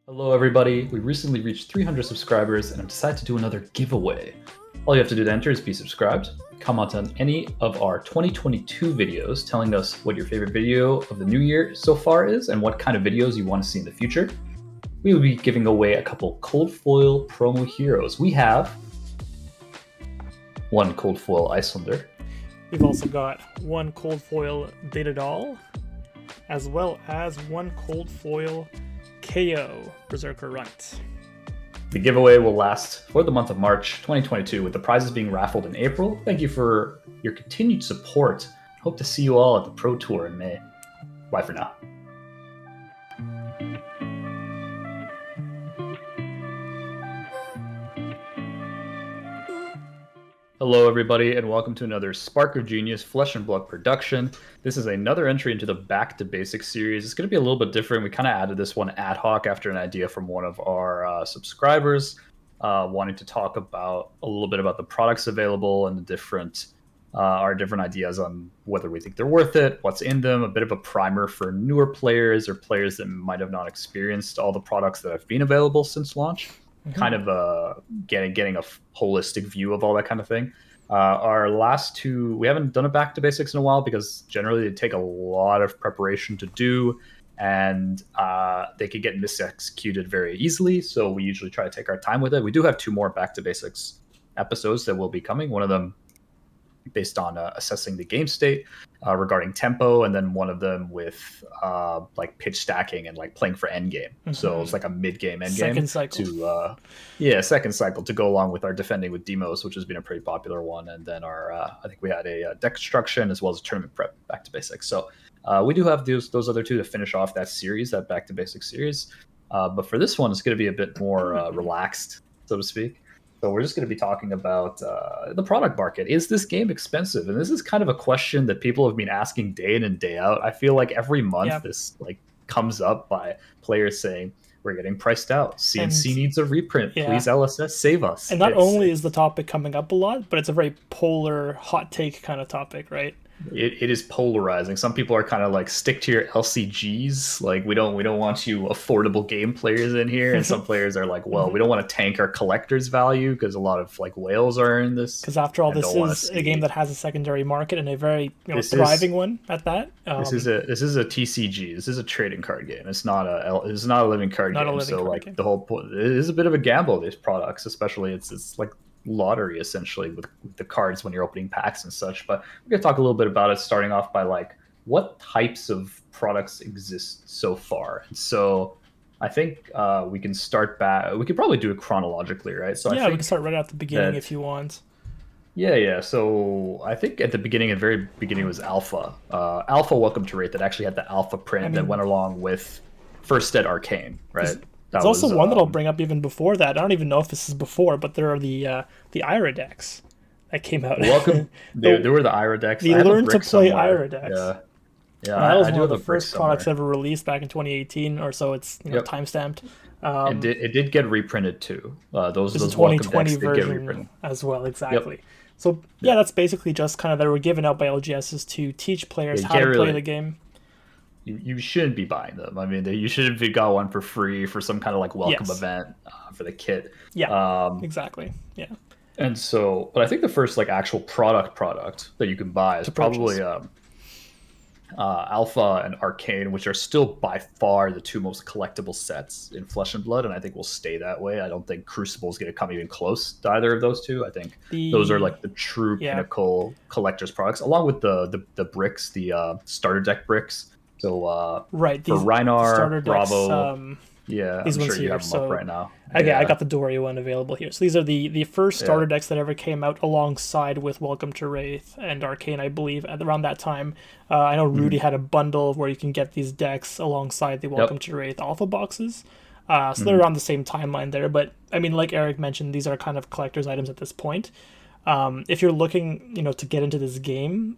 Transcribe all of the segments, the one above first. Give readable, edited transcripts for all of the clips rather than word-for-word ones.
Hello, everybody. We recently reached 300 subscribers and have decided to do another giveaway. All you have to do to enter is be subscribed, comment on any of our 2022 videos telling us what your favorite video of the new year so far is and what kind of videos you want to see in the future. We will be giving away a couple cold foil promo heroes. We have one cold foil Icelander. We've also got one cold foil Data Doll, as well as one cold foil KO Berserker Runt. The giveaway will last for the month of March 2022, with the prizes being raffled in April. Thank you for your continued support. Hope to see you all at the Pro Tour in May. Bye for now. Hello, everybody, and welcome to another Spark of Genius Flesh and Blood production. This is another entry into the Back to Basics series. It's going to be a little bit different. We kind of added this one ad hoc after an idea from one of our subscribers wanting to talk about a little bit about the products available and the different our different ideas on whether we think they're worth it, what's in them, a bit of a primer for newer players or players that might have not experienced all the products that have been available since launch. Kind of getting a holistic view of all that kind of thing. Our last two, we haven't done a back to basics in a while because generally they take a lot of preparation to do, and they could get misexecuted very easily. So we usually try to take our time with it. We do have two more back to basics episodes that will be coming. One of them based on assessing the game state regarding tempo, and then one of them with like pitch stacking and like playing for end game. So it's like a mid game end game Second cycle. second cycle to go along with our defending with demos, which has been a pretty popular one, and then our I think we had a deck construction as well as a tournament prep back to basics. So we do have those other two to finish off that series, that back to basics series. But for this one, it's going to be a bit more relaxed, so to speak. So we're just going to be talking about the product market. Is this game expensive? And this is kind of a question that people have been asking day in and day out. I feel like every month this like comes up by players saying, we're getting priced out. CNC needs a reprint. Please LSS, save us. And not only is the topic coming up a lot, but it's a very polar, hot take kind of topic, right? It is polarizing. Some people are kind of like, stick to your LCGs. Like we don't want you affordable game players in here. And some players are like, well, we don't want to tank our collector's value because a lot of like whales are in this. Because after all, this is a game that has a secondary market and a very thriving one at that. This is a TCG. This is a trading card game. It's not a living card game. So like game. The whole point, it is a bit of a gamble. These products, especially it's like lottery essentially with the cards when you're opening packs and such. But we're going to talk a little bit about it, starting off by like what types of products exist so far. And so I think we can start back. We could probably do it chronologically, right? So I think we can start right at the beginning if you want. Yeah. So I think at the very beginning was Alpha. Alpha Welcome to Wraith that actually had the Alpha print that went along with First Stead Arcane, right? There's also one that I'll bring up even before that. I don't even know if this is before, but there are the Ira decks that came out. Welcome. There were the Ira decks. The Learn to Play Ira decks. Yeah. That was one of the first products ever released back in 2018 or so. It's time-stamped. It did get reprinted too. Those 2020 version as well, exactly. Yep. So that's basically just kind of that were given out by LGSs to teach players how to play the game. You shouldn't be buying them. I mean, you shouldn't be got one for free for some kind of like welcome event for the kit. Yeah, exactly. Yeah. And so, but I think the first like actual product that you can buy is probably Alpha and Arcane, which are still by far the two most collectible sets in Flesh and Blood, and I think will stay that way. I don't think Crucible is going to come even close to either of those two. I think those are like the true pinnacle collector's products, along with the bricks, the starter deck bricks. So for Rhinar, Bravo, these I'm ones sure you have them up right now. Okay, I got the Dory one available here. So these are the first starter decks that ever came out alongside with Welcome to Wraith and Arcane, I believe, at around that time. I know Rudy had a bundle where you can get these decks alongside the Welcome to Wraith alpha boxes. So they're around the same timeline there. But I mean, like Eric mentioned, these are kind of collector's items at this point. If you're looking, to get into this game,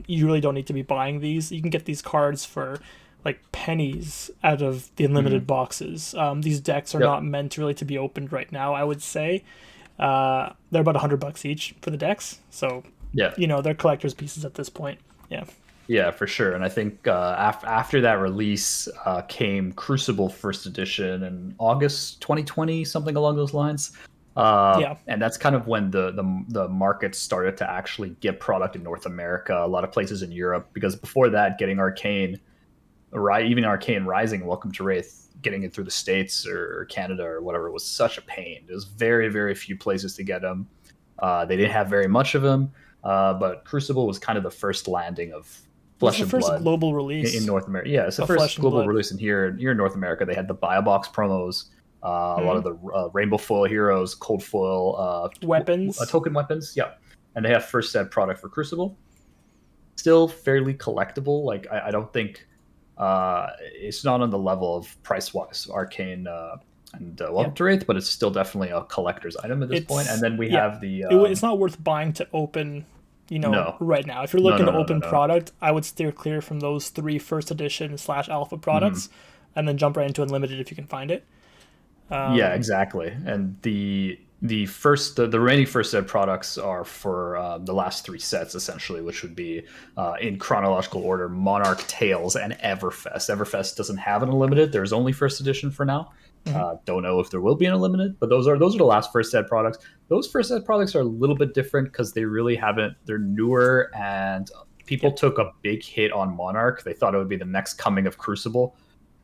you really don't need to be buying these. You can get these cards for like pennies out of the unlimited boxes. These decks are not meant really to be opened right now, I would say. They're about $100 each for the decks. So, they're collector's pieces at this point. Yeah. Yeah, for sure. And I think after that release came Crucible First Edition in August 2020, something along those lines. Yeah. And that's kind of when the market started to actually get product in North America, a lot of places in Europe, because before that, getting Arcane, right, even Arcane Rising, Welcome to Wraith, getting it through the States or Canada or whatever was such a pain. There's very, very few places to get them. They didn't have very much of them, but Crucible was kind of the first landing of This is Flesh the and first Blood global in release North America. Yeah, it's the of Flesh first and global Blood. release in here in North America. They had the buy a box promos, a lot of Hmm. the Rainbow Foil heroes, Cold Foil, Weapons. token weapons. Yeah, and they have first set product for Crucible. Still fairly collectible. Like I don't think it's not on the level of price wise Arcane and Yeah. Welcome to Wraith, but it's still definitely a collector's item at this point. And It's then we yeah. have the It's not worth buying to open, no, right now. If you're no, looking no, to no, no, open no. product, I would steer clear from those three first edition slash alpha Mhm. products, and then jump right into unlimited if you can find it. Yeah, Um, exactly. And the remaining first set products are for the last three sets essentially, which would be in chronological order: Monarch, Tales, and Everfest. Everfest doesn't have an unlimited. There's only first edition for now. mhm. Don't know if there will be an unlimited, but those are the last first set products. Those first set products are a little bit different because they really haven't. They're newer, and people Yep. took a big hit on Monarch. They thought it would be the next coming of Crucible,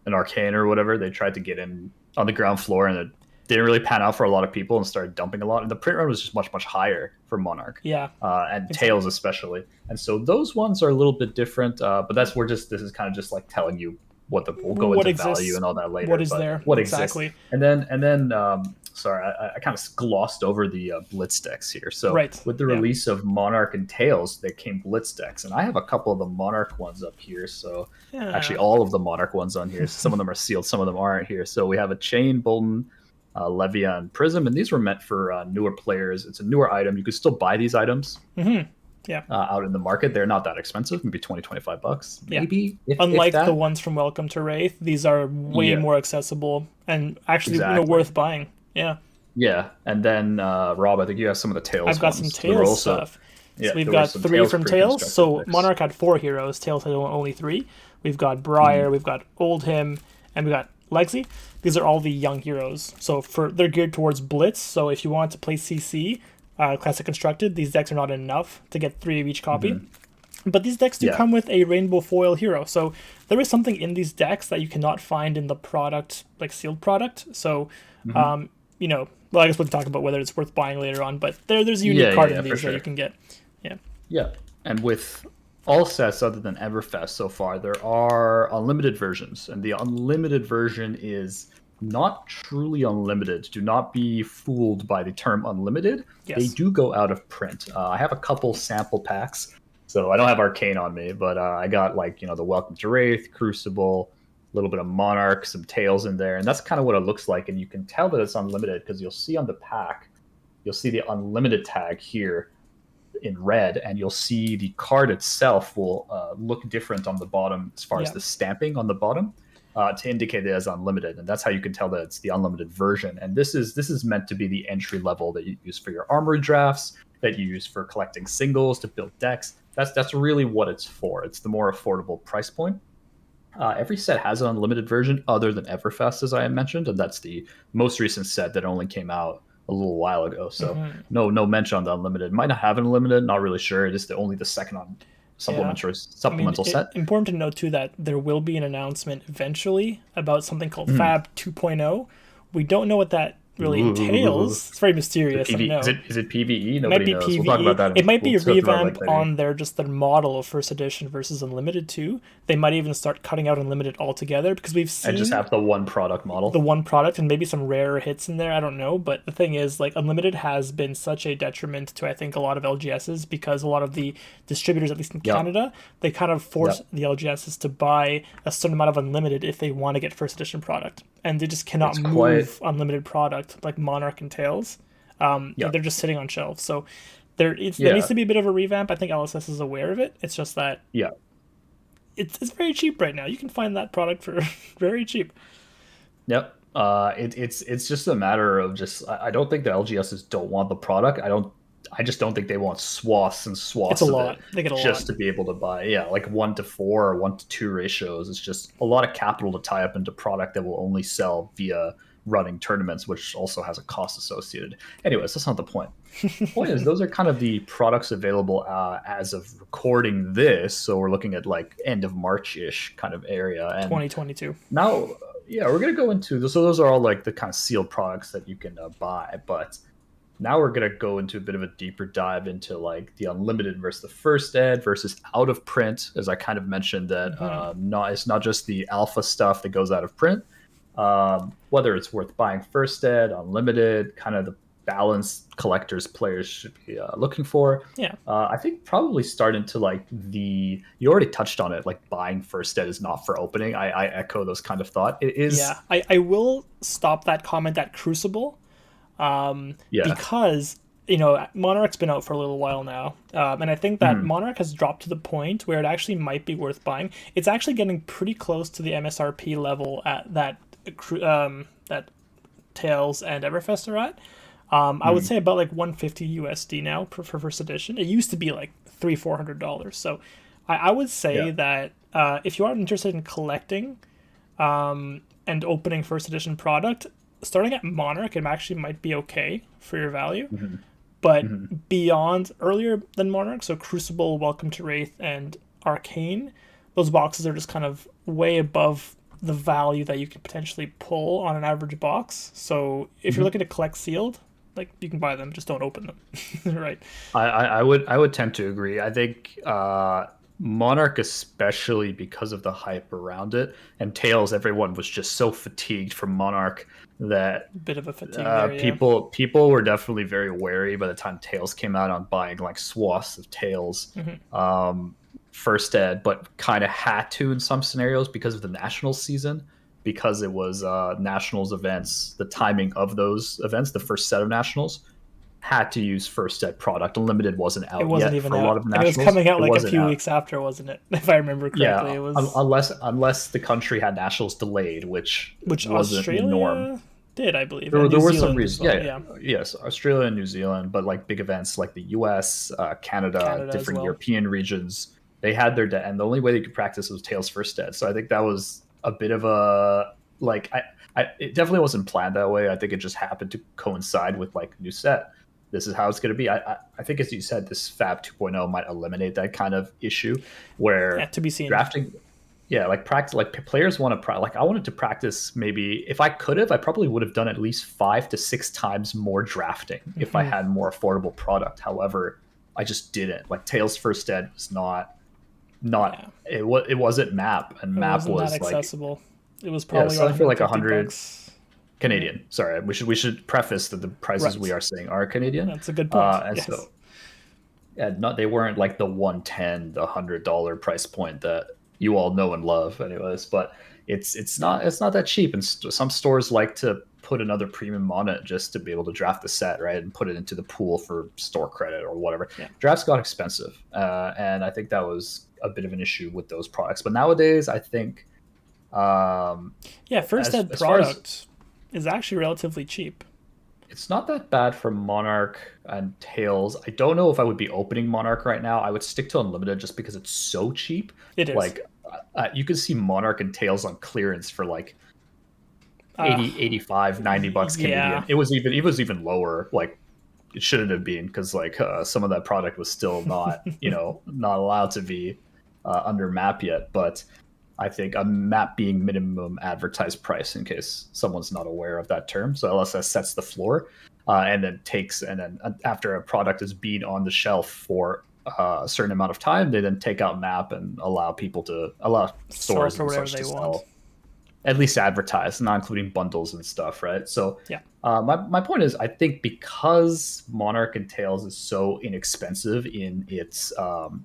an Arcane or whatever. They tried to get in on the ground floor, and it didn't really pan out for a lot of people and started dumping a lot. And the print run was just much higher for Monarch Yeah. and Tails Exactly. especially. And so those ones are a little bit different. But that's we're just this is kind of just like telling you what the we'll go What into value exists? and all that What later. is But there? what exists, Exactly. and then sorry, I kind of glossed over the Blitz decks here. So Right. with the Yeah. release of Monarch and Tails, there came Blitz decks, and I have a couple of the Monarch ones up here. So actually, Yeah. all of the Monarch ones on here. Some of them are sealed, some of them aren't here. So we have a Chain, Bolton, Levia, and Prism, and these were meant for newer players. It's a newer item. You could still buy these items Hmm. Yeah. out in the market. They're not that expensive, maybe 20, 25 bucks, Yeah. maybe, if Unlike the that. ones from Welcome to Wraith, these are way Yeah, more accessible and actually, exactly. worth buying. Yeah. Yeah, and then Rob, I think you have some of the I've Tails got some ones. There were Tails also, stuff. So yeah, we've there were got some three Tails from Tails. pre-constructed So decks. Monarch had four heroes. Tails had only three. We've got Mm-hmm. Briar, we've got Oldhim, and we got Lexi. These are all the young heroes. So they're geared towards Blitz. So if you want to play CC, Classic Constructed, these decks are not enough to get three of each copy. Mm-hmm. But these decks do Yeah. come with a rainbow foil hero, so there is something in these decks that you cannot find in the product, like sealed product. So, Mm-hmm. um, well, I guess we'll talk about whether it's worth buying later on. But there's a unique Yeah, yeah, card yeah, in for these that you sure. can get. Yeah. Yeah, and with all sets other than Everfest so far, there are unlimited versions, and the unlimited version is not truly unlimited. Do not be fooled by the term unlimited. They Yes. do go out of print. I have a couple sample packs, so I don't have Arcane on me, but I got like the Welcome to Wraith, Crucible, a little bit of Monarch, some Tails in there, and that's kind of what it looks like. And you can tell that it's unlimited because you'll see on the pack, you'll see the unlimited tag here in red, and you'll see the card itself will look different on the bottom as far as Yeah. the stamping on the bottom to indicate it as unlimited, and that's how you can tell that it's the unlimited version. And this is meant to be the entry level that you use for your armory drafts, that you use for collecting singles to build decks. That's really what it's for. It's the more affordable price point. Every set has an unlimited version other than Everfest, as I mentioned, and that's the most recent set that only came out a little while ago. So Hmm. no mention on the unlimited. Might not have an unlimited, not really sure. It is only the second on Yeah. I mean, supplemental set. important to note too that there will be an announcement eventually about something called Mm. Fab 2.0. We don't know what that really Ooh. entails. It's very Is it mysterious, I PV? Is know. it PVE? It might Nobody be knows. We'll talk about PVE. that. It might We'll be a go through that like revamp later. on their model of first edition versus unlimited too. They might even start cutting out unlimited altogether because we've And just seen have the one product the model. one product and maybe some rarer hits in there. I don't know, but the thing is, like, unlimited has been such a detriment to I think a lot of LGSs because a lot of the distributors, at least in Yep. Canada, they kind of force Yep. the LGSs to buy a certain amount of unlimited if they want to get first edition product, and they just cannot It's quite. move unlimited product like Monarch and Tails. Yep. They're just sitting on shelves. So there needs Yeah. to be a bit of a revamp. I think LSS is aware of it. It's just that Yeah. it's very cheap right now. You can find that product for very cheap. Yep. It's just a matter of just I don't think the LGSs don't want the product. I just don't think they want swaths and It's a swaths of it lot. They get a lot. just to be able to buy. Yeah, like 1-4 or 1-2 ratios. It's just a lot of capital to tie up into product that will only sell via running tournaments, which also has a cost associated. Anyways, that's not the point. The point is, those are kind of the products available as of recording this. So we're looking at like end of March-ish kind of area. And 2022. now, yeah, we're going to go into, so those are all like the kind of sealed products that you can buy. But now we're going to go into a bit of a deeper dive into like the unlimited versus the first ed versus out of print, as I kind of mentioned that it's not just the alpha stuff that goes out of print. Whether it's worth buying first ed, unlimited, kind of the balance collectors players should be looking for. Yeah. I think probably starting to like you already touched on it, like buying first ed is not for opening. I echo those kind of thought. It is. Yeah, I will stop that comment at Crucible, because Monarch's been out for a little while now, and I think that Monarch has dropped to the point where it actually might be worth buying. It's actually getting pretty close to the MSRP level at that Tails and Everfest are at. I would say about like 150 USD now for first edition. It used to be like $300-400. So I would say that if you are interested in collecting and opening first edition product, starting at Monarch, it actually might be okay for your value. But beyond, earlier than Monarch, so Crucible, Welcome to Wraith, and Arcane, those boxes are just kind of way above the value that you could potentially pull on an average box. So if you're looking to collect sealed, like, you can buy them, just don't open them. Right. I would tend to agree. I think Monarch, especially because of the hype around it, and Tails, everyone was just so fatigued from Monarch that bit of a fatigue there, people were definitely very wary by the time Tails came out on buying like swaths of Tails first ed, but kind of had to in some scenarios because of the nationals season, because it was nationals events, the timing of those events, the first set of nationals had to use first ed product. Unlimited wasn't out yet even for out. A lot of nationals. It was coming out like a few weeks after, wasn't it? If I remember correctly, yeah, it was unless the country had nationals delayed, which wasn't Australia the norm. Did, I believe. There were some reasons. reasons. Yes, Australia and New Zealand, but like big events like the US, Canada different European regions, they had their and the only way they could practice was Tails first ed. So I think that was a bit of a it definitely wasn't planned that way. I think it just happened to coincide with like new set. This is how it's going to be. I think, as you said, this Fab 2.0 might eliminate that kind of issue where to be seen. Drafting. Yeah, like practice, like players want to like I wanted to practice. Maybe if I could have, I probably would have done at least 5 to 6 times more drafting if I had more affordable product. However, I just didn't. Like Tails first ed was not it wasn't map, and map was that like accessible. It was probably selling for like $100 Canadian. Sorry, we should preface that the prices we are saying are Canadian. That's a good point. And so they weren't like the $110, the $100 price point that you all know and love, anyways. But it's not that cheap, and some stores like to put another premium on it just to be able to draft the set, right, and put it into the pool for store credit or whatever. Drafts got expensive, and I think that was a bit of an issue with those products. But nowadays, I think first ed product is actually relatively cheap. It's not that bad for Monarch and Tails. I don't know if I would be opening Monarch right now. I would stick to Unlimited just because it's so cheap. It is. Like, you can see Monarch and Tails on clearance for like 80, 85, $90 Canadian. Yeah. It was even lower. Like, it shouldn't have been, because like some of that product was still not not allowed to be under map yet. But I think a map being minimum advertised price, in case someone's not aware of that term. So LSS sets the floor, and then after a product has been on the shelf for a certain amount of time, they then take out map and allow stores for whatever they want. Sell, at least advertise, not including bundles and stuff, right? So my point is, I think because Monarch and Tails is so inexpensive in its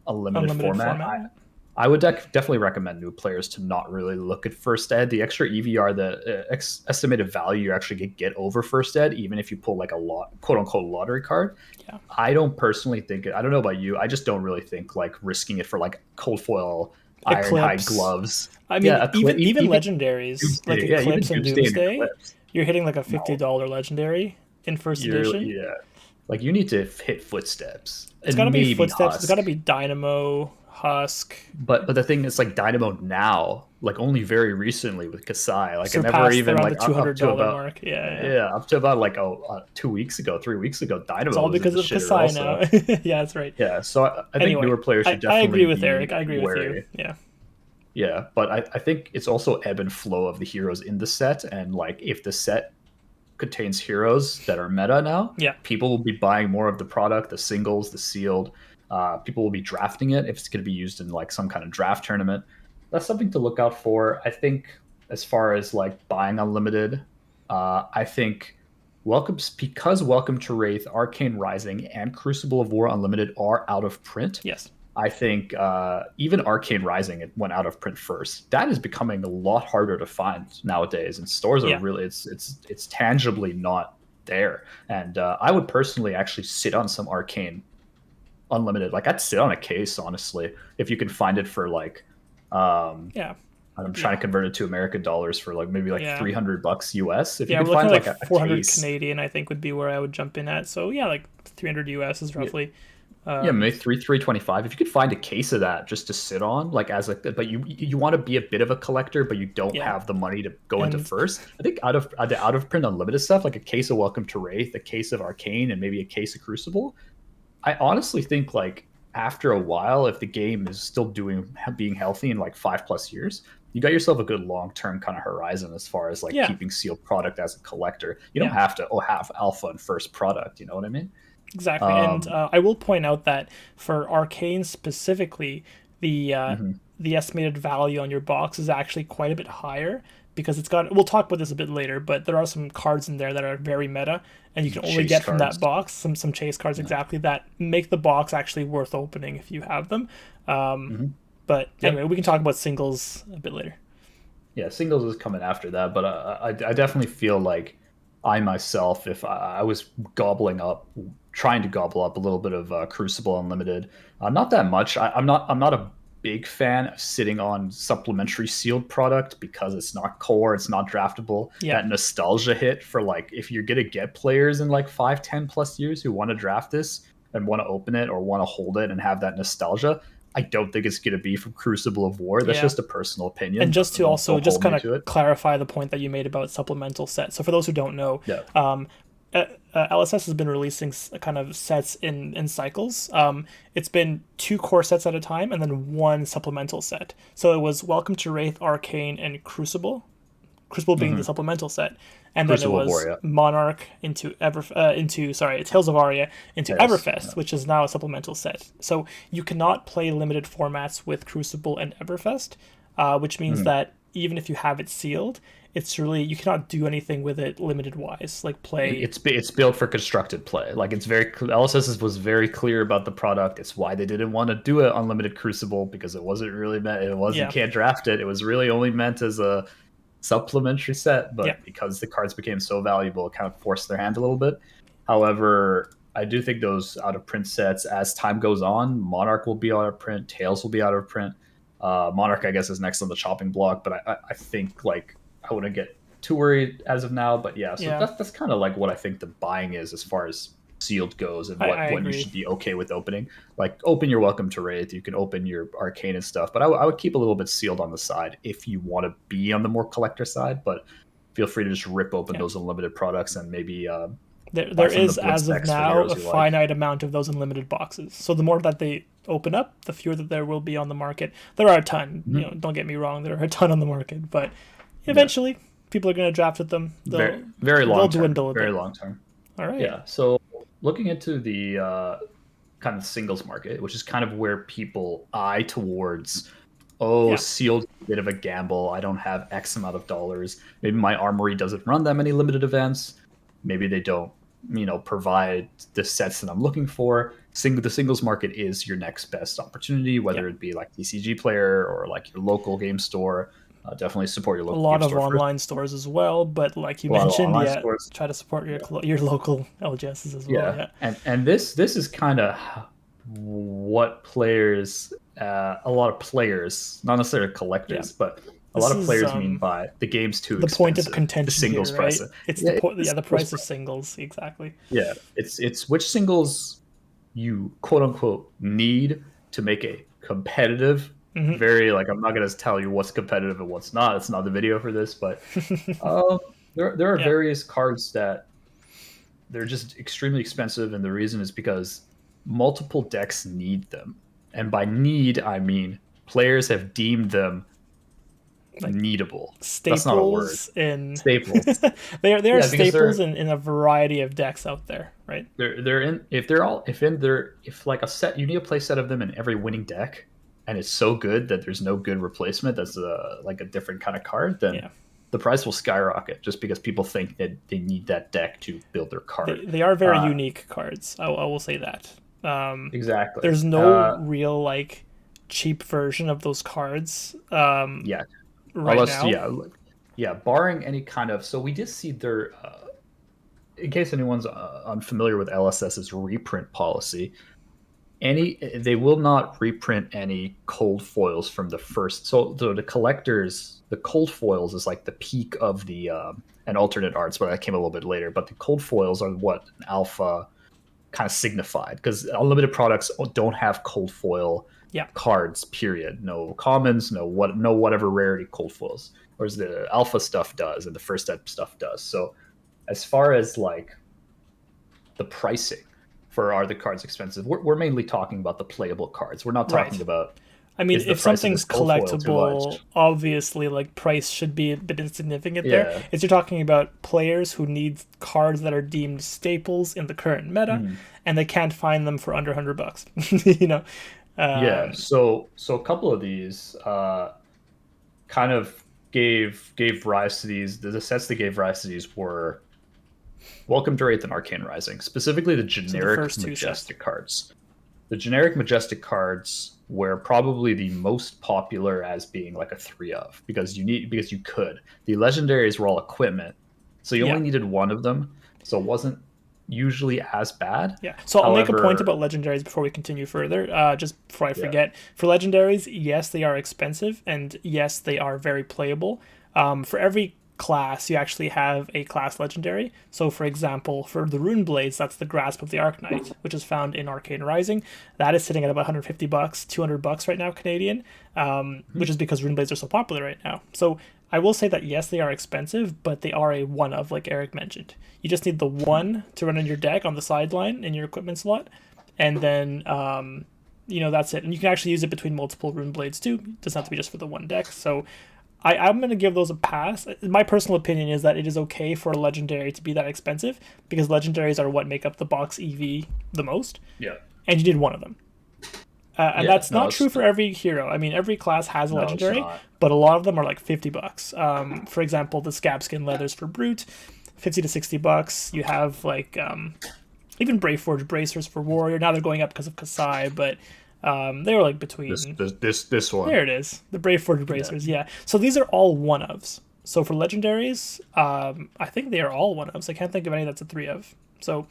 unlimited format. I would definitely recommend new players to not really look at first ed. The extra EVR, the estimated value you actually get over first ed, even if you pull like a quote unquote lottery card. Yeah. I don't personally think it. I don't know about you. I just don't really think like risking it for like cold foil, ironhide gloves. I mean, even legendaries like Eclipse and Doomsday, you're hitting like a $50 legendary in first edition. Like you need to hit footsteps It's got and to be maybe footsteps. It's got to husk. be Dynamo, Husk, But the thing is, like Dynamo now, like only very recently with Kasai, like it never surpassed even around the like two up hundred to dollar about mark. Yeah, yeah. yeah up to about like 2 weeks ago, 3 weeks ago, It's Dynamo all was in because the of shitter Kasai also. now. Yeah, that's right. Yeah, so I think Anyway, newer players should I agree definitely with Eric. be I agree with you. wary. Yeah. Yeah, but I think it's also ebb and flow of the heroes in the set, and like if the set contains heroes that are meta now, Yeah. people will be buying more of the product, the singles, the sealed. People will be drafting it if it's going to be used in like some kind of draft tournament. That's something to look out for. I think as far as like buying unlimited, I think Welcome to Wraith, Arcane Rising, and Crucible of War Unlimited are out of print. Yes. I think even Arcane Rising it went out of print first. That is becoming a lot harder to find nowadays, and stores are Yeah. really it's tangibly not there. And I would personally actually sit on some Arcane Unlimited. Like I'd sit on a case honestly if you can find it for like Yeah. I'm trying Yeah. to convert it to American dollars for like maybe like Yeah. $300 US. If you Yeah, could we're looking find at like like a 400 case, Canadian, I think would be where I would jump in at. So yeah, like 300 US is yeah, roughly. yeah, Um, maybe 325. If you could find a case of that just to sit on, like as a, but you want to be a bit of a collector, but you don't yeah. have the money to go into And first. I think out of print unlimited stuff, like a case of Welcome to Wraith, a case of Arcane, and maybe a case of Crucible. I honestly think like after a while, if the game is still being healthy in like 5+ years, you got yourself a good long term kind of horizon as far as like yeah, keeping sealed product as a collector. You don't yeah. have to have alpha and first product. You know what I mean? Exactly, and Um, I will point out that for Arcane specifically, the uh, mhm. the estimated value on your box is actually quite a bit higher because it's got. We'll talk about this a bit later, but there are some cards in there that are very meta, and you can only Chase get from that cards. box some chase cards Yeah. exactly that make the box actually worth opening if you have them. Um, Hmm. but Yeah. anyway, we can talk about singles a bit later. Yeah, singles is coming after that, but I definitely feel like I myself, if I was trying to gobble up a little bit of Crucible Unlimited, not that much. I'm not a big fan of sitting on supplementary sealed product because it's not core, it's not draftable. Yeah, That nostalgia hit for like if you're gonna get players in like 5, 10+ years who want to draft this and want to open it or want to hold it and have that nostalgia, I don't think it's going to be from Crucible of War. That's yeah. just a personal And opinion. just to also Don't just hold kind me of to it. clarify the point that you made about supplemental sets. So for those who don't know, Yeah. um, LSS has been releasing kind of sets in cycles. It's been two core sets at a time, and then one supplemental set. So it was Welcome to Wraith, Arcane, and Crucible. Crucible being the Hmm. supplemental set, and then it Crucible of was War, yeah. Monarch into sorry Tales of Aria into Yes. Everfest, which is now a supplemental set. So you cannot play limited formats with Crucible and Everfest, which means Mhm. that even if you have it sealed, it's really you cannot do anything with it limited wise, like play. It's built for constructed play. Like it's very LSS was very clear about the product. It's why they didn't want to do it unlimited Crucible because it wasn't really meant. It was you Yeah, can't draft it. It was really only meant as a supplementary set. yeah, But because the cards became so valuable, it kind of forced their hand a little bit. However, I do think those out of print sets, as time goes on, Monarch will be out of print, Tails will be out of print. Monarch, I guess, is next on the chopping block, but I think like I wouldn't get too worried as of now. But yeah, so yeah. that's kind of like what I think the buying is as far as sealed goes and I what you agree. should be okay with opening. Like open your Welcome to Wraith, you can open your Arcane and stuff, but I would keep a little bit sealed on the side if you want to be on the more collector side. But feel free to just rip open Yeah. those unlimited products and maybe buy There some of is the Blitz as of decks for now heroes a you like. finite amount of those unlimited boxes. So the more that they open up, the fewer that there will be on the market. There are a ton. You know, Mm-hmm. don't get me wrong, there are a ton on the market, but Yeah, eventually people are going to draft at them. very They'll very they'll long term, dwindle a very bit. long term. All right. Yeah. So looking into the kind of singles market, which is kind of where people eye towards, oh, Yeah. sealed bit of a gamble. I don't have X amount of dollars. Maybe my armory doesn't run that many limited events. Maybe they don't, provide the sets that I'm looking for. The singles market is your next best opportunity, Yeah. whether it be like TCG player or like your local game store. Definitely support your A local game lot of store first. online stores as well, but like you A lot of mentioned, online yeah, stores. try to support Yeah. your local LGSs as well. Yeah, Yeah. and this is kind of what players, a lot of players, not necessarily Yeah. collectors, but a lot This of is players mean by the game's too the point of expensive. The contention here, singles price. right? It's the Yeah, point, it's yeah, the singles price of price. singles, exactly. Yeah, it's which singles you quote unquote need to make a competitive. Hmm. Very like I'm not gonna tell you what's competitive and what's not. It's not the video for this, but um, there are Yeah, various cards that they're just extremely expensive, and the reason is because multiple decks need them, and by need I mean players have deemed them like needable. That's not a word. staples in Staples. they are Yeah, because staples in a variety of decks out there, right? they're in if they're all if in there if like a set you need a play set of them in every winning deck, and it's so good that there's no good replacement that's like a different kind of card, then Yeah, the price will skyrocket just because people think that they need that deck to build their card. they are very Uh, unique cards. I will say that. exactly. There's no real like cheap version of those cards Yeah, right unless now. yeah, barring any kind of. So we did see their. In case anyone's unfamiliar with LSS's reprint policy, they will not reprint any cold foils from the first. So the collectors, the cold foils is like the peak of the and alternate arts, but that came a little bit later. But the cold foils are what an alpha kind of signified, because unlimited products don't have cold foil Yeah, cards. Period. No commons, no whatever rarity cold foils. Whereas the alpha stuff does, and the first step stuff does. So as far as like the pricing for are the cards expensive, we're mainly talking about the playable cards. We're not talking right. about I mean, is the if price of this something's cold foil too collectible, much. obviously, like price should be a bit insignificant there. Yeah. It's you're talking about players who need cards that are deemed staples in the current meta, Mhm. and they can't find them for under $100. you know, Yeah. um, So a couple of these kind of gave rise to these. The sets that gave rise to these were Welcome to Wraith and Arcane Rising, specifically the so the generic first two sets. Majestic cards. The generic Majestic cards were probably the most popular as being like a three of, because you could. The legendaries were all equipment, so you Yeah, only needed one of them, so it wasn't usually as bad. yeah. So I'll make a point However, about legendaries before we continue further. Just before I yeah, forget, for legendaries, yes, they are expensive, and yes, they are very playable. For every class, you actually have a class legendary. So, for example, for the Rune Blades, that's the Grasp of the Arknight, which is found in Arcane Rising. That is sitting at about $150, $200 right now, Canadian, which is because Rune Blades are so popular right now. So, I will say that yes, they are expensive, but they are a one of, like Eric mentioned. You just need the one to run in your deck on the sideline in your equipment slot, and then that's it. And you can actually use it between multiple Rune Blades too. It doesn't have to be just for the one deck. So I'm going to give those a pass. My personal opinion is that it is okay for a legendary to be that expensive because legendaries are what make up the box EV the most, yeah, and you need one of them. And yeah. that's No, not true for every hero. I mean, every class has a no, it's legendary, not. but a lot of them are like $50. For example, the scab skin leathers for Brute, $50 to $60. You have like even Braveforge bracers for Warrior. Now they're going up because of Kasai, but they were like This between. this this this one. There it is, the Braveforge Yeah, bracers. Yeah. So these are all one ofs. So for legendaries, I think they are all one ofs. I can't think of any that's a three of. So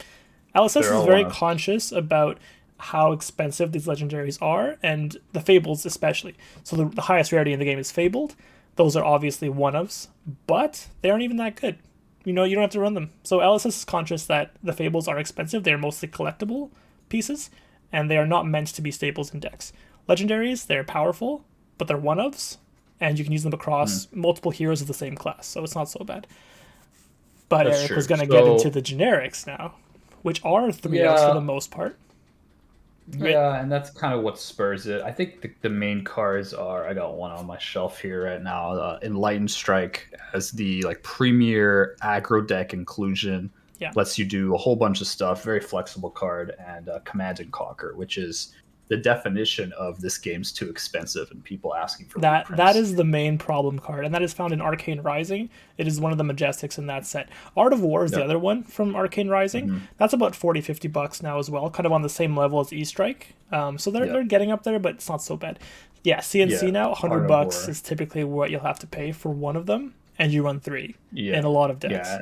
LSS they're is all very one of. conscious about how expensive these legendaries are, and the Fables especially. So the highest rarity in the game is Fabled. Those are obviously one ofs, but they aren't even that good. You know, you don't have to run them. So LSS is conscious that the Fables are expensive. They're mostly collectible pieces, and they are not meant to be staples in decks. Legendaries, they're powerful, but they're one ofs, and you can use them across multiple heroes of the same class, so it's not so bad. But That's Eric was true. going to get into So the generics now, which are three ofs for yeah, the most part, right? yeah, and that's kind of what spurs it. I think the main cards are. I got one on my shelf here right now. Enlightened Strike as the like premier aggro deck inclusion, Yeah. lets you do a whole bunch of stuff. Very flexible card, and Command and Conquer, which is the definition of this game's too expensive and people asking for That reprints. is the main problem card, and that is found in Arcane Rising. It is one of the Majestics in that set. Art of War is the Yep. other one from Arcane Rising. Hmm. That's about 40-50 bucks now as well, kind of on the same level as E-Strike. So they're Yep. getting up there, but it's not so bad. Yeah, CNC Yeah. now, 100 Art of bucks War. is typically what you'll have to pay for one of them, and you run three in Yeah. a lot of decks. Yeah.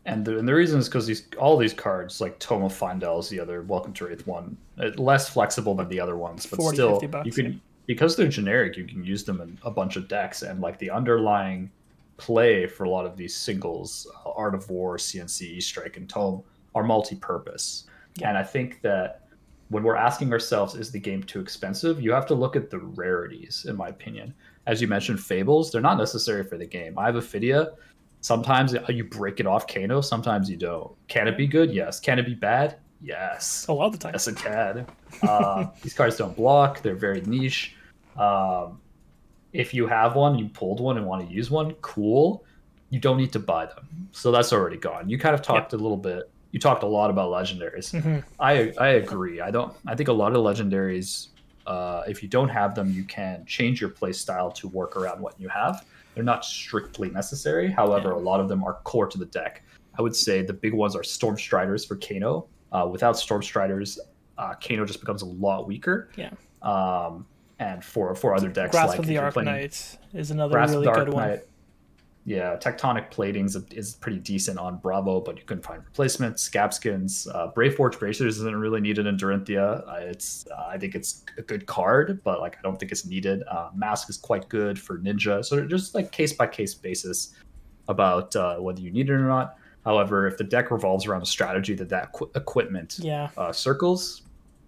And the reason is because all these cards, like Tome of Findel is the other Welcome to Wraith one, less flexible than the other ones, but 40, 50 still you bucks, yeah. could because they're generic, you can use them in a bunch of decks, and like the underlying play for a lot of these singles, Art of War, CNC, Strike, and Tome, are multi-purpose. Yeah. And I think that when we're asking ourselves, is the game too expensive? You have to look at the rarities, in my opinion. As you mentioned, Fables, they're not necessary for the game. I have Ophidia. Sometimes you break it off Kano, sometimes you don't. Can it be good? Yes. Can it be bad? Yes. A lot of the time. Yes, it can. These cards don't block. They're very niche. If you have one, you pulled one and want to use one, cool. You don't need to buy them. So that's already gone. You kind of talked a little bit. You talked a lot about legendaries. Mm-hmm. I agree. I think a lot of legendaries, if you don't have them, you can change your play style to work around what you have. They're not strictly necessary. However, a lot of them are core to the deck. I would say the big ones are Storm Striders for Kano. Without Storm Striders, Kano just becomes a lot weaker. Yeah. And for other decks, Grasp like of the Arknight is another Grasp really good one. Yeah, Tectonic Platings is pretty decent on Bravo, but you couldn't find replacements. Scabskins, Braveforge Bracers isn't really needed in Dorinthia. I think it's a good card, but like I don't think it's needed. Mask is quite good for Ninja, so just like case by case basis about whether you need it or not. However, if the deck revolves around a strategy that equipment circles,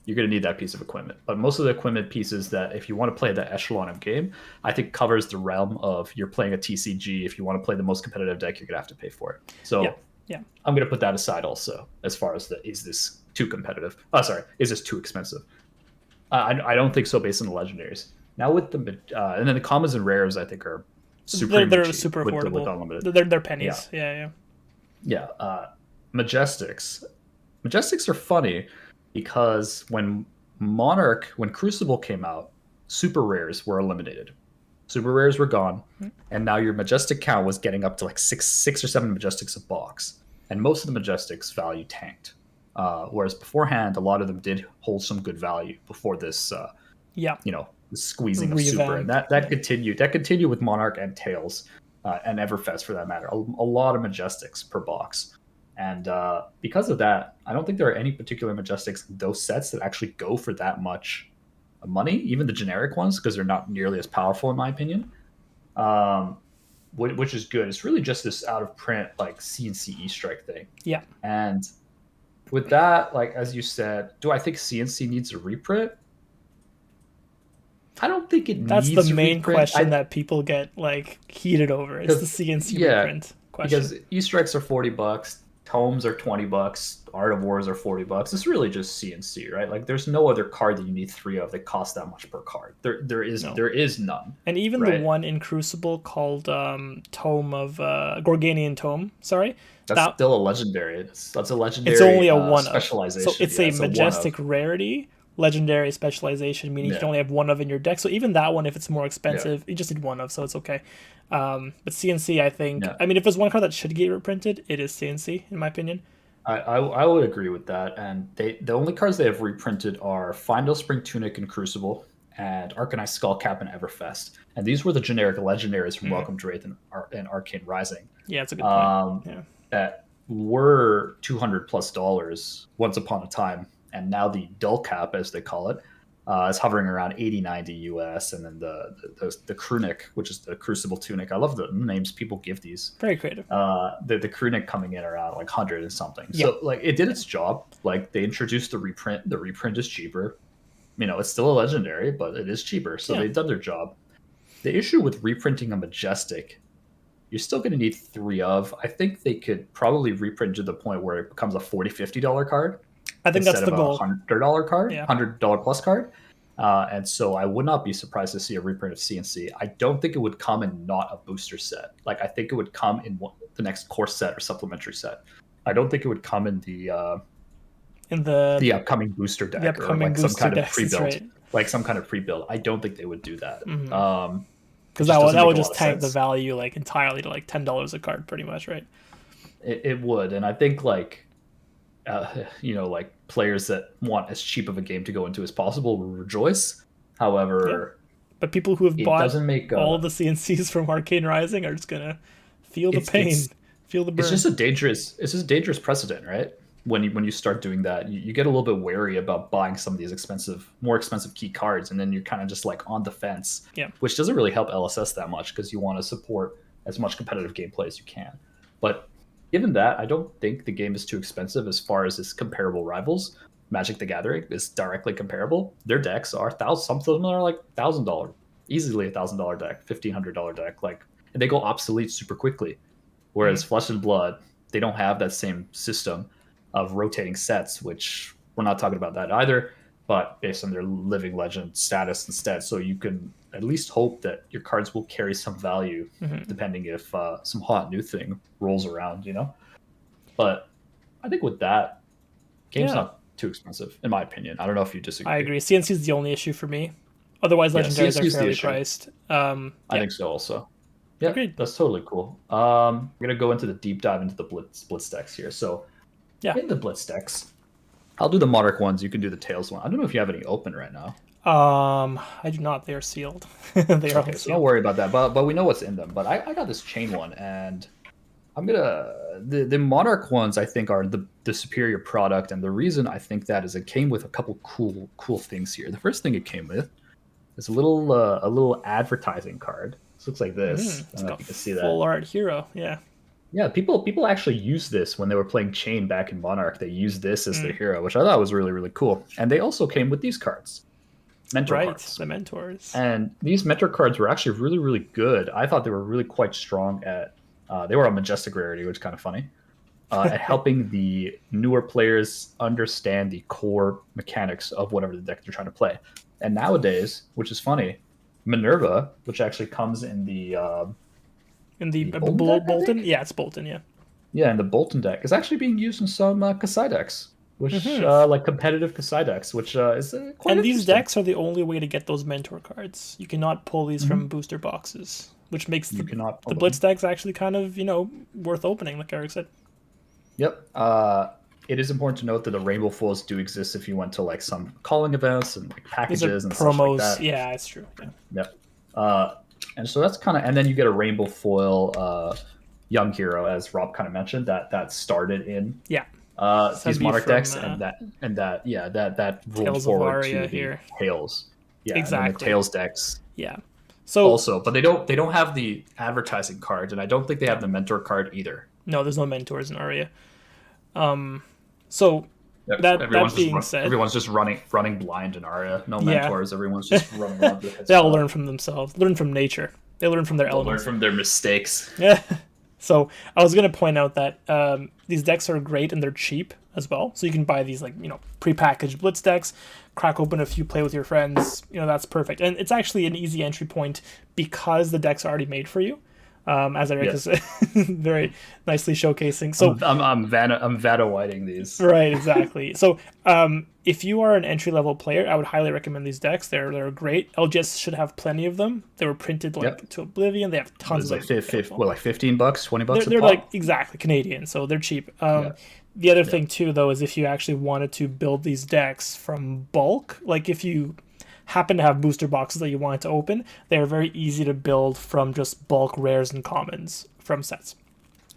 you're going to need that piece of equipment. But most of the equipment pieces that, if you want to play the echelon of game, I think covers the realm of you're playing a TCG. If you want to play the most competitive deck, you're going to have to pay for it. So I'm going to put that aside also, as far as is this too competitive? Oh, sorry, is this too expensive? I don't think so based on the legendaries. Now with the and then the commons and rares, I think are they're super affordable. They're pennies. Yeah. Majestics are funny because when Crucible came out, super rares were eliminated. Super rares were gone, and now your majestic count was getting up to like six or seven majestics a box, and most of the majestics value tanked. Whereas beforehand, a lot of them did hold some good value before this. The squeezing of super, and that continued. That continued with Monarch and Tails, and Everfest for that matter. A lot of majestics per box. And because of that, I don't think there are any particular majestics in those sets that actually go for that much money, even the generic ones, because they're not nearly as powerful in my opinion, which is good. It's really just this out of print like CNC E-Strike thing. Yeah. And with that, like as you said, do I think CNC needs a reprint? I don't think it That's needs the main reprint. question that people get like heated over. It's the CNC reprint question. Because E-Strikes are $40. Tomes are $20, Art of Wars are $40. It's really just CNC, right? Like there's no other card that you need 3 of that costs that much per card. There is none. And even the one in Crucible called Tome of Gorganian Tome, sorry. That's still a legendary. That's a legendary. It's only a one specialization. So it's a majestic rarity, legendary specialization, meaning you can only have one of in your deck. So even that one, if it's more expensive, you just need one of, so it's okay. But CNC, I think, I mean, if there's one card that should get reprinted, it is CNC, in my opinion. I would agree with that. And the only cards they have reprinted are Findel Spring Tunic and Crucible, and Arcanine Skullcap and Everfest. And these were the generic legendaries from Welcome to Wraith and Arcane Rising. Yeah, that's a good point. That were $200+ once upon a time. And now the dull cap, as they call it, is hovering around 80-90 US. And then the Krunic, which is the Crucible Tunic. I love the names people give these. Very creative. The Krunic coming in around like 100 and something. So like it did its job. Like they introduced the reprint. The reprint is cheaper. It's still a legendary, but it is cheaper. So they've done their job. The issue with reprinting a Majestic, you're still going to need 3 of. I think they could probably reprint to the point where it becomes a $40-$50 card. I think that's the goal. $100 card, $100 plus card. And so I would not be surprised to see a reprint of CNC. I don't think it would come in not a booster set. Like I think it would come in the next core set or supplementary set. I don't think it would come in the upcoming booster deck or like some kind of pre-build. Right. Like some kind of pre-build. I don't think they would do that. Because that would just tank the value like entirely to like $10 a card, pretty much, right? It would, and I think like like players that want as cheap of a game to go into as possible will rejoice. However, but people who have bought all of the CNCs from Arcane Rising are just gonna feel the pain, feel the burn. It's just a dangerous precedent, right? when you start doing that, you get a little bit wary about buying some of these more expensive key cards, and then you're kind of just like on the fence, Yeah. which doesn't really help LSS that much because you want to support as much competitive gameplay as you can. But given that, I don't think the game is too expensive as far as its comparable rivals. Magic the Gathering is directly comparable. Their decks are some of them are like $1,000, easily $1,000 deck, $1,500 deck, like, and they go obsolete super quickly. Whereas Flesh and Blood, they don't have that same system of rotating sets, which we're not talking about that either, but based on their living legend status instead. So you can at least hope that your cards will carry some value, depending if some hot new thing rolls around, you know? But I think with that, game's not too expensive, in my opinion. I don't know if you disagree. I agree. CNC is the only issue for me. Otherwise, legendaries are fairly priced. I think so also. Yeah, agreed. That's totally cool. I'm going to go into the deep dive into the Blitz decks here. So in the Blitz decks, I'll do the Monarch ones. You can do the Tails one. I don't know if you have any open right now. I do not. They are sealed. They are okay, so don't worry about that. But we know what's in them. But I got this chain one, and I'm gonna the Monarch ones. I think are the superior product, and the reason I think that is it came with a couple cool things here. The first thing it came with is a little advertising card. This looks like this. I don't know if you can see that. Full art hero. Yeah. Yeah, people actually used this when they were playing Chain back in Monarch. They used this as their hero, which I thought was really cool. And they also came with these cards. Mentor cards. The mentors. And these mentor cards were actually really good. I thought they were really quite strong at they were on Majestic Rarity, which is kind of funny. At helping the newer players understand the core mechanics of whatever the deck they're trying to play. And nowadays, which is funny, Minerva, which actually comes in the Bolton? Yeah, it's Bolton, yeah. Yeah, and the Bolton deck is actually being used in some Kasai decks, which like competitive Kasai decks, which is quite. And these decks are the only way to get those mentor cards. You cannot pull these from booster boxes, which makes the Blitz decks actually kind of worth opening, like Eric said. Yep. It is important to note that the rainbow foils do exist if you went to like some calling events and like packages and promos. Stuff like that. Yeah, it's true. Yeah. Yep. And so that's kind of, and then you get a rainbow foil young hero, as Rob kind of mentioned, that started in these Monarch decks, and that rolled forward to the Tails. Yeah, exactly. And the Tails decks. Yeah. So also, but they don't have the advertising card, and I don't think they have the mentor card either. No, there's no mentors in Aria. So that being said, everyone's just running blind in Aria. No mentors. Everyone's just running around. They all learn from themselves. Learn from nature. They learn from their elements. Learn from their mistakes. Yeah. So I was going to point out that these decks are great and they're cheap as well. So you can buy these prepackaged Blitz decks, crack open a few, play with your friends. That's perfect. And it's actually an easy entry point because the decks are already made for you. As Eric is very nicely showcasing. So I'm Vada Whiting these. Right, exactly. So if you are an entry level player, I would highly recommend these decks. They're great. LGS should have plenty of them. They were printed to oblivion. They have tons of them. Like $15, $20. They're like exactly Canadian, so they're cheap. The other thing too, though, is if you actually wanted to build these decks from bulk, like if you happen to have booster boxes that you wanted to open, they are very easy to build from just bulk rares and commons from sets.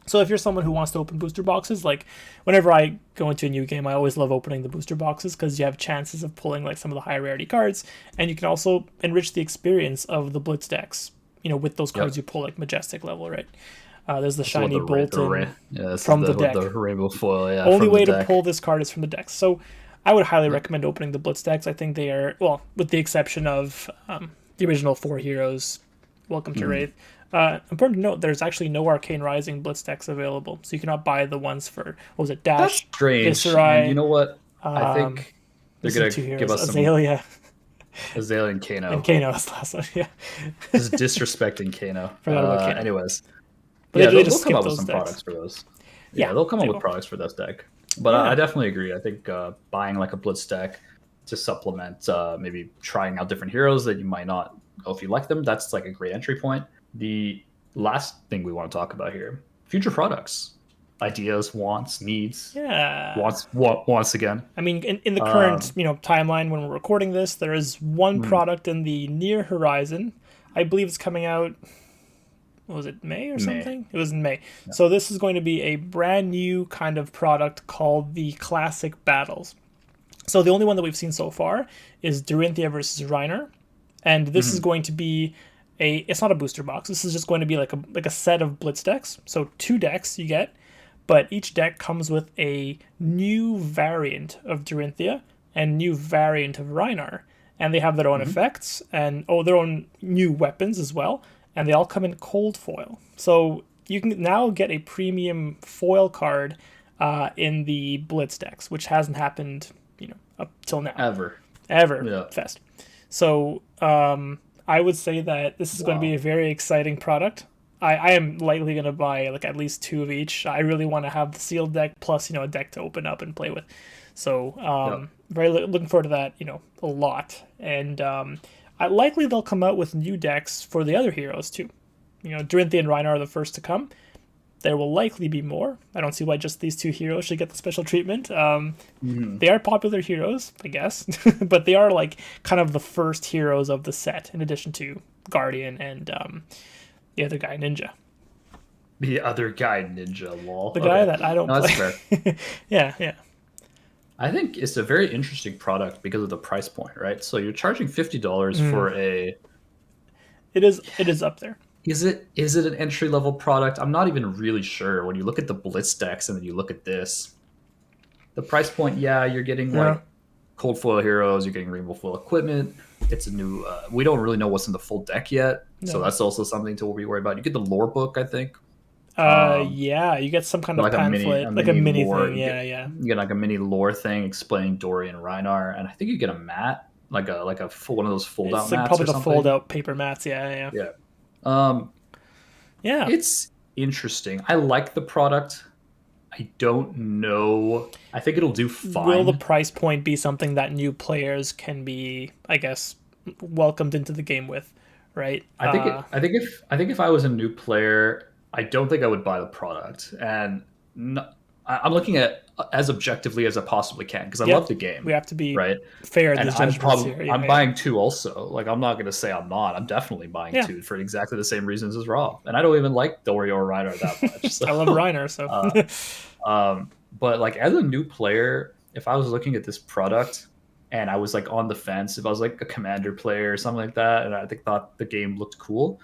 So if you're someone who wants to open booster boxes, like whenever I go into a new game, I always love opening the booster boxes because you have chances of pulling like some of the high rarity cards, and you can also enrich the experience of the Blitz decks, with those cards you pull like Majestic level, right? There's the shiny Bolton from the deck. The rainbow foil, Only way to pull this card is from the decks. So I would highly recommend opening the Blitz decks. I think they are, well, with the exception of the original 4 heroes, Welcome to Wraith. Important to note, there's actually no Arcane Rising Blitz decks available, so you cannot buy the ones for, what was it, Dash? That's strange. Viserai, you know what? I think they're going to give us Azalea. Azalea and Kano. And Kano is the last one, yeah. Just disrespecting Kano. Forgot about Kano. Anyways. But they'll come up with some products for those. Yeah, they'll come up with products for this deck. But I definitely agree. I think buying like a Blitz deck to supplement maybe trying out different heroes that you might not know if you like them, that's like a great entry point. The last thing we want to talk about here, future products. Ideas, wants, needs. Yeah. Wants again. I mean, in the current timeline when we're recording this, there is one product in the near horizon. I believe it's coming out Was it May or May. something? It was in May. Yeah. So this is going to be a brand new kind of product called the Classic Battles. So the only one that we've seen so far is Dorinthia versus Reiner, and this is going to be it's not a booster box. This is just going to be like a set of Blitz decks. So 2 decks you get, but each deck comes with a new variant of Dorinthia and new variant of Reiner, and they have their own effects and their own new weapons as well, and they all come in cold foil. So you can now get a premium foil card in the Blitz decks, which hasn't happened, up till now. Ever. Yeah. Fest. So I would say that this is going to be a very exciting product. I am likely going to buy like at least 2 of each. I really want to have the sealed deck plus, a deck to open up and play with. So very looking forward to that, a lot. And likely they'll come out with new decks for the other heroes too. Dorinthia and Reiner are the first to come. There will likely be more. I don't see why just these 2 heroes should get the special treatment. They are popular heroes, I guess, but they are like kind of the first heroes of the set, in addition to Guardian and the other guy, Ninja. The other guy, Ninja, lol. The guy that I don't play. That's fair. Yeah. I think it's a very interesting product because of the price point, right? So you're charging $50 for a... It is up there. Is it an entry level product? I'm not even really sure. When you look at the Blitz decks and then you look at this, the price point, you're getting like cold foil heroes, you're getting rainbow foil equipment. It's a new. We don't really know what's in the full deck yet, so that's also something to be worried about. You get the lore book, I think. You get some kind of pamphlet, like a mini lore, thing. You get like a mini lore thing explaining Dory and Reinar, and I think you get a mat, like a full one of those fold out it's mats. Like probably or the fold out paper mats. Yeah. It's interesting. I like the product. I don't know. I think it'll do fine. Will the price point be something that new players can be, I guess, welcomed into the game with, right? I think if I was a new player, I don't think I would buy the product. And I'm looking at as objectively as I possibly can because I love the game. We have to be right. fair. And I'm buying 2 also. Like I'm not going to say I'm not. I'm definitely buying 2 for exactly the same reasons as Rob. And I don't even like Dory or Reiner that much. So. I love Reiner. So, but like as a new player, if I was looking at this product and I was like on the fence, if I was like a commander player or something like that, and I thought the game looked cool,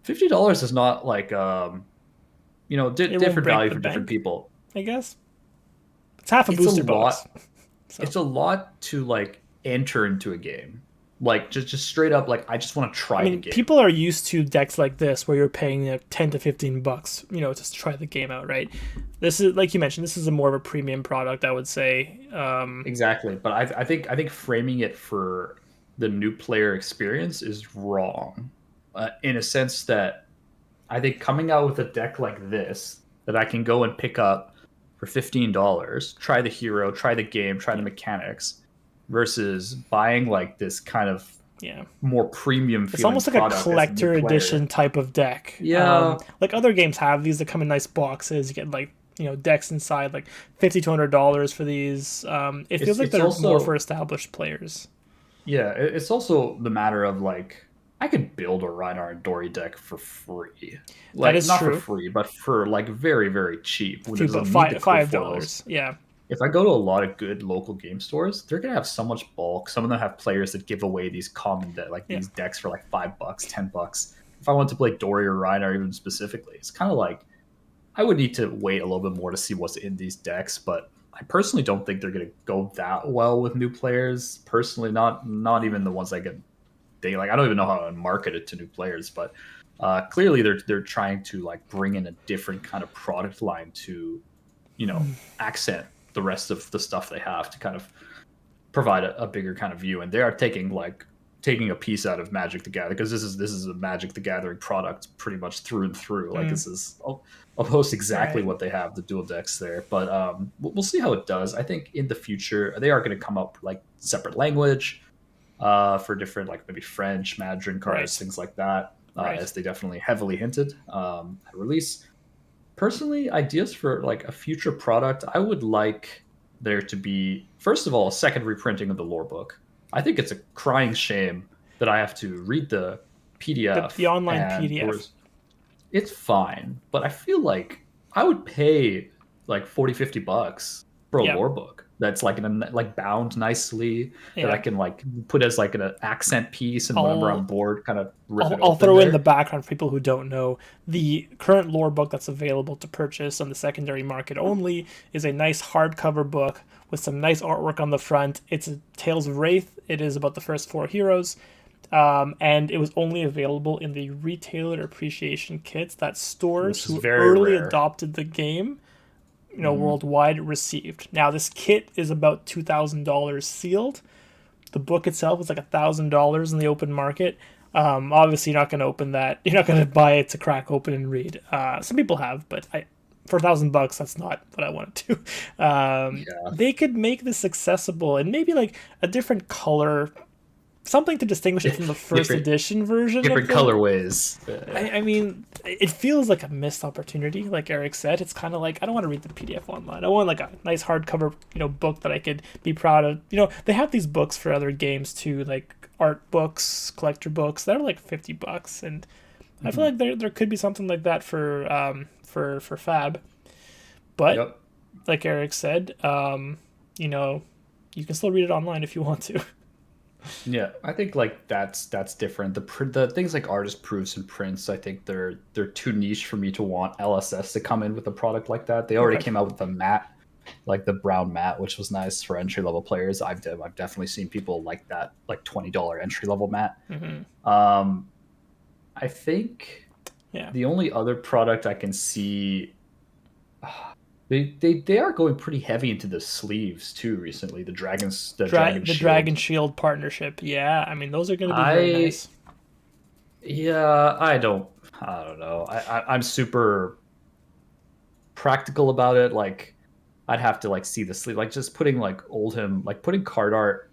$50 is not like different value for different people. I guess it's half a booster box. So. It's a lot to like enter into a game, like just straight up. Like I just want to try the game. People are used to decks like this where you're paying $10 to $15, just to try the game out, right? This is like you mentioned. This is more of a premium product, I would say. Exactly, but I think framing it for the new player experience is wrong, in a sense that I think coming out with a deck like this that I can go and pick up for $15, try the hero, try the game, try the mechanics, versus buying like this kind of more premium feeling. It's almost like a collector edition type of deck. Yeah. Like other games have these that come in nice boxes. You get like, decks inside, like $50 to $100 for these. It feels like they're also more for established players. Yeah, it's also the matter of like, I could build a Reinar and Dory deck for free. Like, that is not true. For free, but for like very, very cheap. $5. Yeah. If I go to a lot of good local game stores, they're gonna have so much bulk. Some of them have players that give away these common these decks for like $5, $10. If I want to play Dory or Reinar even specifically, it's kind of like I would need to wait a little bit more to see what's in these decks, but I personally don't think they're gonna go that well with new players. Personally, not even the ones I get. I don't even know how to market it to new players, but clearly they're trying to like bring in a different kind of product line to, accent the rest of the stuff they have to kind of provide a bigger kind of view. And they are taking a piece out of Magic the Gathering, because this is a Magic the Gathering product pretty much through and through. Like this is almost exactly what they have, the dual decks there. But we'll see how it does. I think in the future they are going to come up like separate language. For different, like maybe French, Mandarin cards, things like that, as they definitely heavily hinted at release. Personally, ideas for like a future product, I would like there to be, first of all, a second reprinting of the lore book. I think it's a crying shame that I have to read the PDF. The online PDF. it's fine, but I feel like I would pay like 40, $50 for a Yeah, lore book that's like like bound nicely that I yeah. can like put as like an accent piece, and whenever I'm I'll bored, kind of rip I'll, it I'll open throw in the there. background for people who don't know. The current lore book that's available to purchase on the secondary market only is a nice hardcover book with some nice artwork on the front. It's a Tales of Wraith. It is about the first four heroes. And it was only available in the retailer appreciation kits that stores Which is who very early rare. adopted the game, Hmm. worldwide received. Now this kit is about $2,000 sealed. The book itself is like $1,000 in the open market. Obviously, you're not going to open that. You're not going to buy it to crack open and read. Some people have, but for $1,000, that's not what I want to do. Yeah, They could make this accessible and maybe like a different color, something to distinguish it from the first different edition version of different the. colorways. I mean, it feels like a missed opportunity. Like Eric said, it's kind of like I don't want to read the PDF online. I want like a nice hardcover, book that I could be proud of. They have these books for other games too, like art books, collector books. They're like $50, and I feel Mhm. like there could be something like that for Fab. But Yep. like Eric said, you know, you can still read it online if you want to. Yeah, I think like that's different. The things like artist proofs and prints, I think they're too niche for me to want LSS to come in with a product like that. They already Okay. came out with the matte, like the brown matte, which was nice for entry level players. I've definitely seen people like that, like $20 entry level matte. Hmm. Um, I think Yeah. the only other product I can see, they are going pretty heavy into the sleeves too recently. The dragon The Dragon shield. Shield partnership. Yeah, I mean those are going to be very I nice. Yeah, I don't know. I'm super practical about it. Like I'd have to like see the sleeve. Like just putting like Oldhim, like putting card art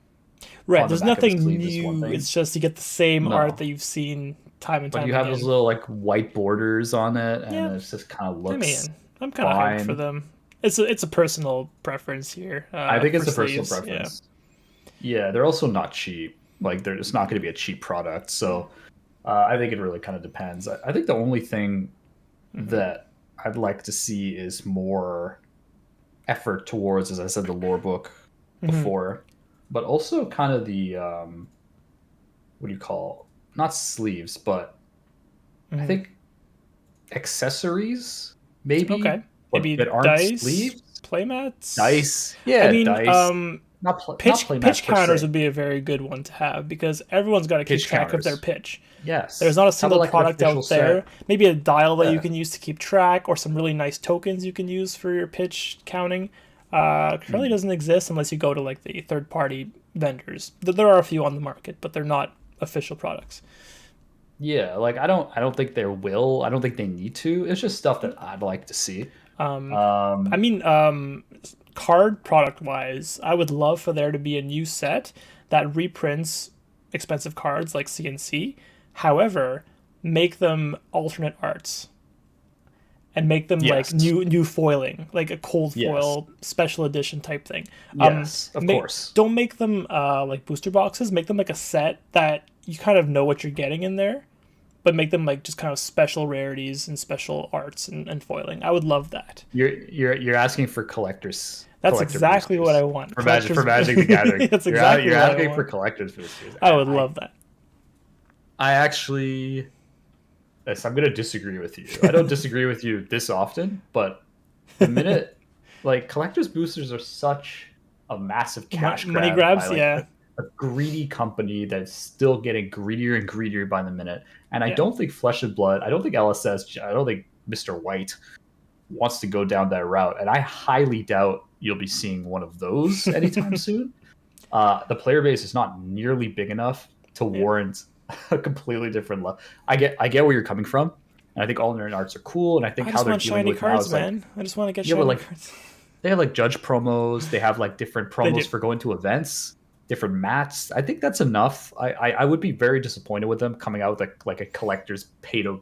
Right. on the There's back of a nothing sleeve is one new. thing. It's just you get the same art No. that you've seen time and But time you have those again. little like white borders on it, and Yeah. it just kind of I looks mean, I'm kind of hyped for fine. them. It's a personal preference here. I think For it's a personal sleeves. Yeah. preference. Yeah, they're also not cheap. Like they're just not going to be a cheap product. So I think it really kind of depends. I think the only thing Hmm. that I'd like to see is more effort towards, as I said, the lore book Hmm. before, but also kind of the what do you call, not sleeves, but I Hmm. think accessories Okay. maybe, but Maybe that aren't dice, sleeves. playmats. Dice, I yeah, mean, dice, not pitch playmats per counters se. would be a very good one to have because everyone's got to keep Pitch track of their counters, pitch. There's yes. not a Have a, single like an product official out there. set. Maybe a dial that you Yeah. can use to keep track, or some really nice tokens you can use for your pitch counting. Currently Mm. doesn't exist unless you go to like the third party vendors. There are a few on the market, but they're not official products. Yeah, like I don't think there will. I don't think they need to. It's just stuff that I'd like to see. I Um, mean, card product wise, I would love for there to be a new set that reprints expensive cards like CNC. However, make them alternate arts and make them like yes, new foiling, like a cold yes, foil special edition type thing. yes, of course. Don't make them like booster boxes. Make them like a set that you kind of know what you're getting in there, but make them like just kind of special rarities and special arts and foiling. I would love that. You're asking for That's collector exactly what I boosters want. For Collectors. Magic the Gathering. That's exactly You're what I asking for want. collectors for this year. I would love that. I actually, yes, I'm gonna disagree with you. I don't disagree with you this often, but the minute like collectors boosters are such a massive cash Money grab by grabs, like yeah, a greedy company that's still getting greedier and greedier by the minute. And I yeah. don't think Flesh and Blood, I don't think LSS, I don't think Mr. White wants to go down that route. And I highly doubt you'll be seeing one of those anytime soon. The player base is not nearly big enough to Yeah. warrant a completely different level. I get where you're coming from, and I think alternate arts are cool. And I think I how just they're want dealing shiny with now cards, is like, man. I just want to get yeah, but shiny like cards. they have like judge promos, they have like different They promos do. for going to events, different mats. I think that's enough. I would be very disappointed with them coming out with like a collector's pay to.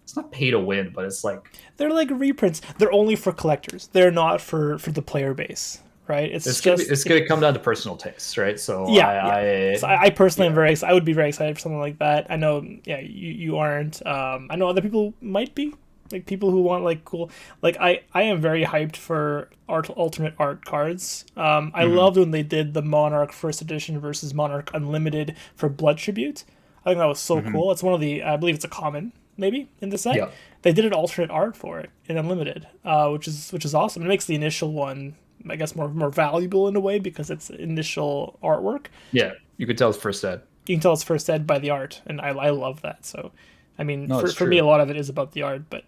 It's not pay to win, but it's like They're like reprints. They're only for collectors. They're not for the player base. right? It's it's just gonna come down to personal taste, right? So yeah, yeah. So I personally am yeah. very I would be very excited for something like that. I know, yeah, you aren't. I know other people might be, like people who want like cool. Like I am very hyped for alternate art cards. I Hmm. loved when they did the Monarch First Edition versus Monarch Unlimited for Blood Tribute. I think that was so Hmm. cool. It's one of the, I believe it's a common maybe in the set. Yeah. They did an alternate art for it in Unlimited, which is awesome. It makes the initial one, I guess, more valuable in a way because it's initial artwork. Yeah. You could tell it's first ed. You can tell it's first ed by the art, and I love that. So, I mean, No, it's for me, a true. lot of it is about the art. But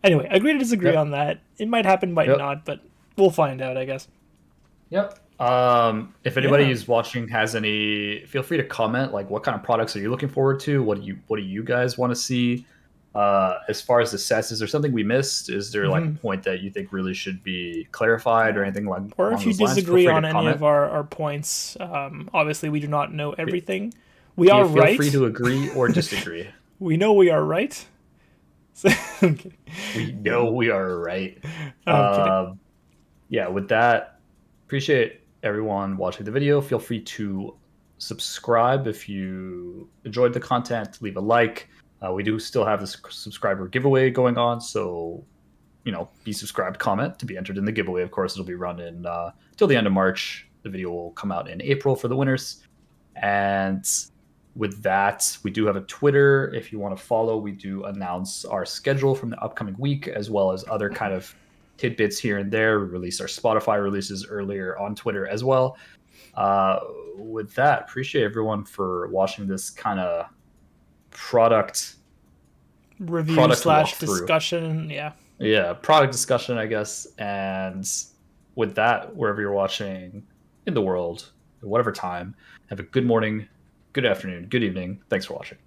anyway, agree to disagree Yep. on that. It might happen, might Yep. not, but we'll find out, I guess. Yep. If anybody Yeah. is watching has any, feel free to comment. Like, what kind of products are you looking forward to? What do you guys want to see? As far as the sets, is there something we missed? Is there like a Hmm. point that you think really should be clarified or Yeah. anything like Or along if you those lines? Feel disagree free to on any comment. of our points, obviously we do not know everything. We are Feel free right. to agree or disagree. We know we are right. So, I'm kidding. We know we are right. I'm kidding. Um, yeah, with that, appreciate everyone watching the video. Feel free to subscribe if you enjoyed the content, leave a like. We do still have this subscriber giveaway going on, so be subscribed, comment to be entered in the giveaway. Of course, it'll be running till the end of March. The video will come out in April for the winners. And with that, we do have a Twitter. If you want to follow, we do announce our schedule from the upcoming week, as well as other kind of tidbits here and there. We release our Spotify releases earlier on Twitter as well. Uh, with that, appreciate everyone for watching this kind of product Review product slash walkthrough. discussion. Yeah. Yeah, product discussion, I guess. And with that, wherever you're watching in the world, at whatever time, have a good morning, good afternoon, good evening. Thanks for watching.